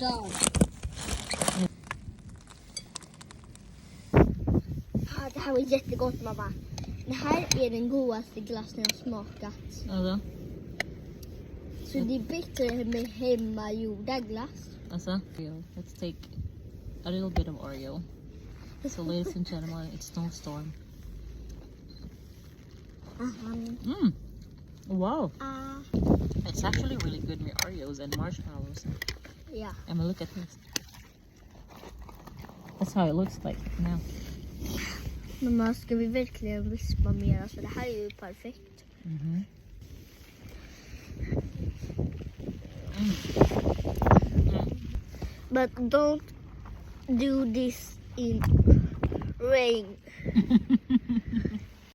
god. Det här var jättegott, mamma. Det här är den godaste glassen jag smakat. Alltså? Så det är bättre med hemmagjorda glass. Alltså? Let's take a little bit of Oreo. So ladies and gentlemen, it's Snowstorm. Mm. Wow. It's actually really good with Oreos and marshmallows. Ja. I mean, look at this. That's how it looks like now. Mamma, ska vi verkligen vispa mer? Alltså det här är ju perfekt. But don't do this in rain.